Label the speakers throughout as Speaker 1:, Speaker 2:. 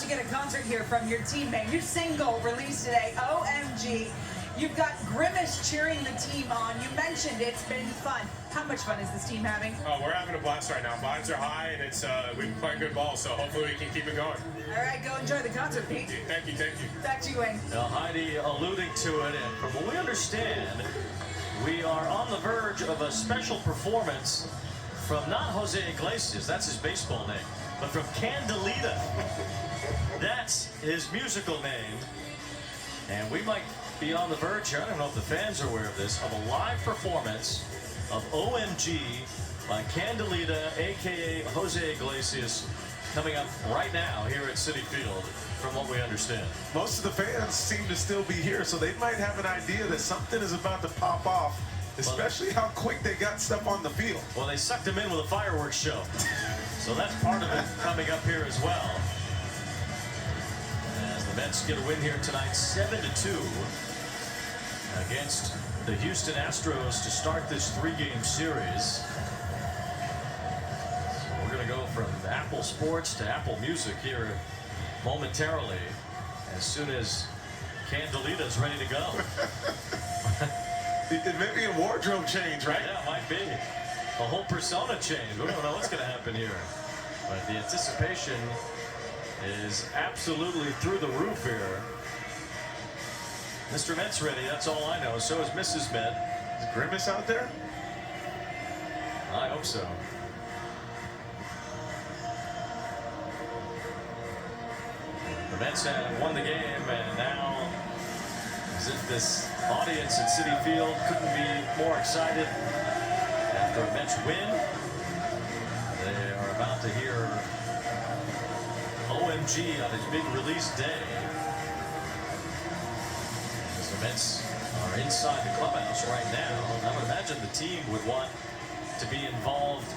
Speaker 1: to get a concert here from your teammate. New single released today, OMG. You've got Grimace cheering the team on. You mentioned it's been fun. How much fun is this team having?
Speaker 2: Oh, we're having a blast right now. Vibes are high, and it's we've been playing good ball, so hopefully we can keep it going.
Speaker 1: All right, go enjoy the concert, Pete.
Speaker 2: Thank you, thank you.
Speaker 1: Back to you, Wayne.
Speaker 3: Now, Heidi alluding to it, and from what we understand, we are on the verge of a special performance from not Jose Iglesias, that's his baseball name, but from Candilita. That's his musical name. And we might be on the verge here, I don't know if the fans are aware of this, of a live performance of OMG by Candilita, aka Jose Iglesias, coming up right now here at Citi Field, from what we understand.
Speaker 4: Most of the fans seem to still be here, so they might have an idea that something is about to pop off, especially how quick they got stuff on the field.
Speaker 3: Well, they sucked him in with a fireworks show. So that's part of it coming up here as well. As the Mets get a win here tonight, 7-2 against the Houston Astros to start this three-game series. So we're going to go from Apple Sports to Apple Music here momentarily, as soon as Candilita is ready to go.
Speaker 4: It may be a wardrobe change, right?
Speaker 3: Yeah, it might be. A whole persona change. We don't know what's going to happen here. But the anticipation is absolutely through the roof here. Mr. Met's ready, that's all I know. So is Mrs. Met.
Speaker 4: Is Grimace out there?
Speaker 3: I hope so. The Mets have won the game, and now, as if this audience at Citi Field couldn't be more excited after a Mets win, they are about to hear OMG on his big release day. As the Mets are inside the clubhouse right now, I would imagine the team would want to be involved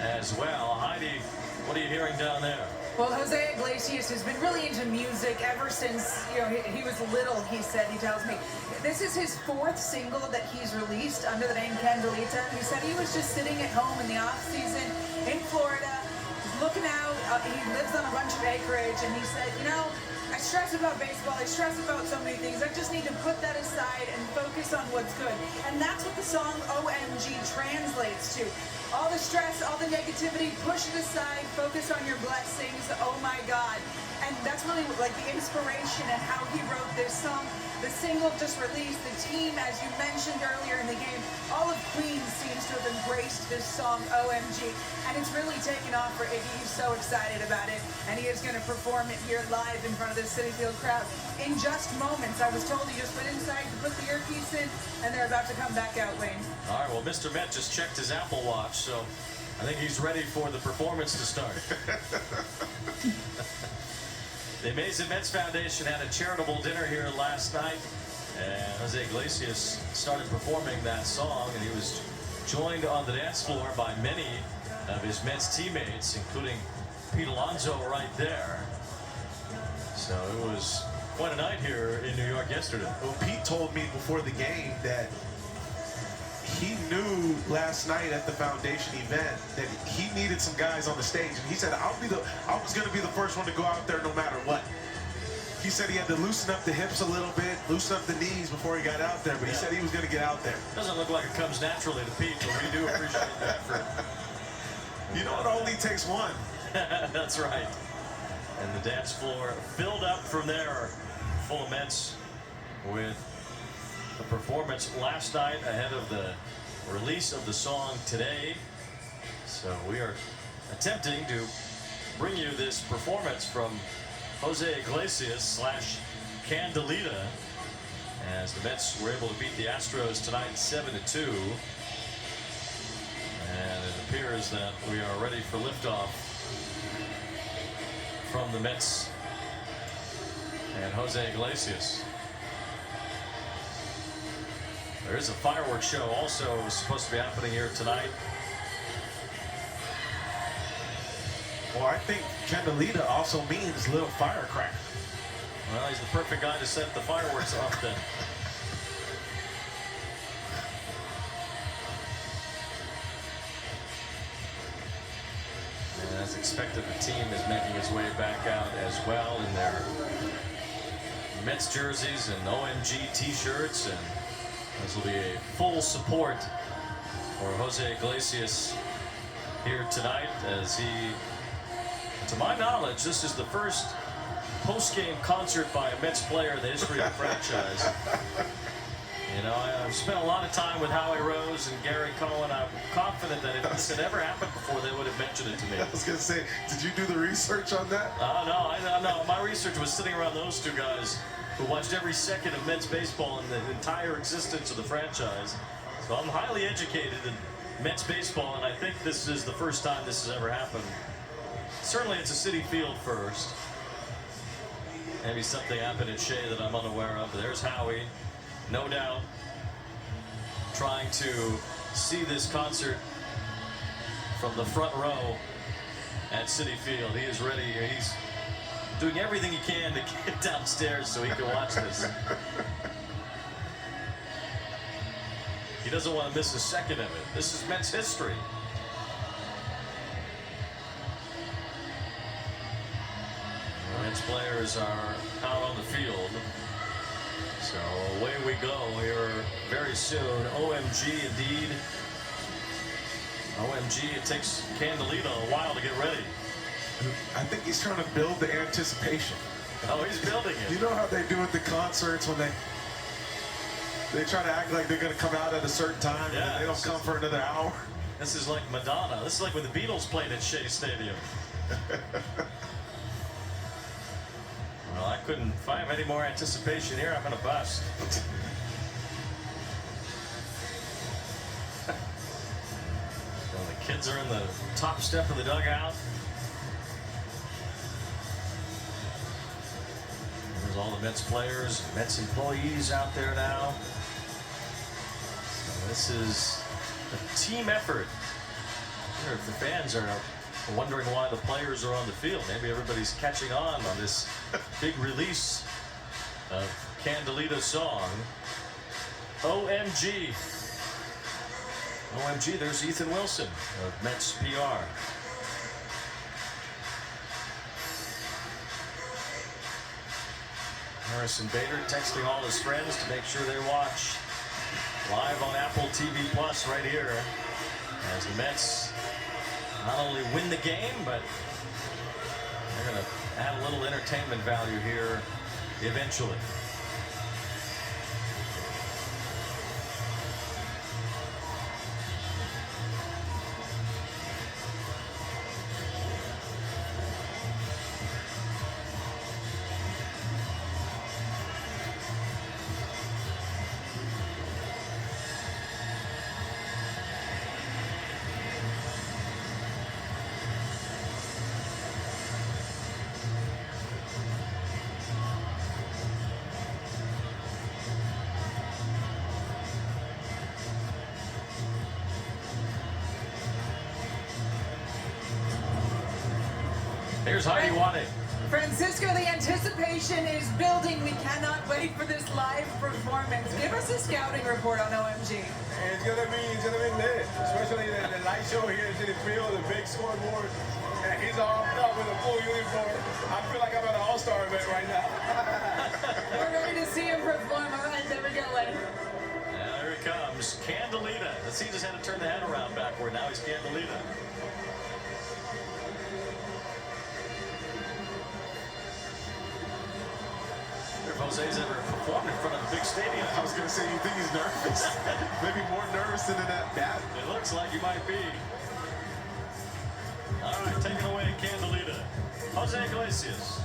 Speaker 3: as well. Heidi, what are you hearing down there?
Speaker 1: Well, Jose Iglesias has been really into music ever since, he was little, he said, he tells me. This is his 4th single that he's released under the name Candilita. He said he was just sitting at home in the off-season in Florida, looking out. He lives on a bunch of acreage, and he said, I stress about baseball, I stress about so many things. I just need to put that aside and focus on what's good. And that's what the song OMG translates to. All the stress, all the negativity, push it aside, focus on your blessings, oh my God. And that's really like the inspiration and how he wrote this song. The single just released, the team, as you mentioned earlier in the game, all of Queens seems to have embraced this song, OMG. And it's really taken off for Iggy. He's so excited about it. And he is going to perform it here live in front of the Citi Field crowd in just moments. I was told he just went inside to put the earpiece in, and they're about to come back out, Wayne.
Speaker 3: All right, well, Mr. Met just checked his Apple Watch, so I think he's ready for the performance to start. The Amazing Mets Foundation had a charitable dinner here last night, and Jose Iglesias started performing that song, and he was joined on the dance floor by many of his Mets teammates, including Pete Alonso right there. So it was quite a night here in New York yesterday.
Speaker 4: Well, Pete told me before the game that he knew last night at the foundation event that he needed some guys on the stage, and he said, I was going to be the first one to go out there no matter what. He said he had to loosen up the hips a little bit, loosen up the knees before he got out there, but he said he was going to get out there.
Speaker 3: Doesn't look like it comes naturally to Pete, but we do appreciate the effort.
Speaker 4: You know, it only takes one.
Speaker 3: That's right. And the dance floor filled up from there, full of Mets, with the performance last night ahead of the release of the song today. So we are attempting to bring you this performance from Jose Iglesias / Candilita, as the Mets were able to beat the Astros tonight 7-2. And it appears that we are ready for liftoff from the Mets and Jose Iglesias. There is a fireworks show also supposed to be happening here tonight.
Speaker 4: Well, I think Candilita also means little firecracker.
Speaker 3: Well, he's the perfect guy to set the fireworks off then. And as expected, the team is making its way back out as well in their Mets jerseys and OMG t-shirts, and this will be a full support for Jose Iglesias here tonight, as he, to my knowledge, this is the first post-game concert by a Mets player in the history of the franchise. You know, I've spent a lot of time with Howie Rose and Gary Cohen. I'm confident that if this had ever happened before, they would have mentioned it to me.
Speaker 4: I was going to say, did you do the research on that?
Speaker 3: No. My research was sitting around those two guys who watched every second of Mets baseball in the entire existence of the franchise. So I'm highly educated in Mets baseball, and I think this is the first time this has ever happened. Certainly it's a Citi Field first. Maybe something happened at Shea that I'm unaware of. But there's Howie, no doubt, trying to see this concert from the front row at Citi Field. He is ready. He's doing everything he can to get downstairs so he can watch this. He doesn't want to miss a second of it. This is Mets history. Mets players are out on the field. So away we go here very soon. OMG indeed. OMG, it takes Candilita a while to get ready.
Speaker 4: I think he's trying to build the anticipation.
Speaker 3: Oh, he's building it.
Speaker 4: You know how they do at the concerts when they try to act like they're going to come out at a certain time, and then they don't come for another hour.
Speaker 3: This is like Madonna. This is like when the Beatles played at Shea Stadium. Well, I couldn't, if I have any more anticipation here, I'm going to bust. So the kids are in the top step of the dugout. There's all the Mets players, Mets employees out there now. So this is a team effort. I wonder if the fans are wondering why the players are on the field. Maybe everybody's catching on this big release of Candilita's song, OMG. OMG, there's Ethan Wilson of Mets PR. Harrison Bader texting all his friends to make sure they watch live on Apple TV Plus right here as the Mets not only win the game, but they're going to add a little entertainment value here eventually. Here's how you want it.
Speaker 1: Francisco, the anticipation is building. We cannot wait for this live performance. Give us a scouting report on OMG.
Speaker 5: It's gonna be lit, especially the light show here in Citi Field, the big scoreboard. And he's armed up with a full uniform. I feel like I'm at an all-star event right now.
Speaker 1: We're ready to see him perform. All right, there we go, Len.
Speaker 3: Now here he comes, Candilita. Let's see, he just had to turn the head around backward. Now he's Candilita. If Jose's ever performed in front of a big stadium.
Speaker 4: I was going to say, you think he's nervous? Maybe more nervous than that.
Speaker 3: It looks like he might be. All right, take it away, Candilita. Jose Iglesias.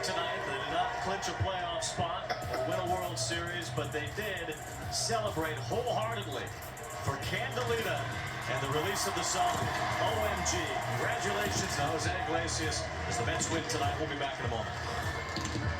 Speaker 3: back tonight. They did not clinch a playoff spot or win a World Series, but they did celebrate wholeheartedly for Candilita and the release of the song OMG. Congratulations to Jose Iglesias as the Mets win tonight. We'll be back in a moment.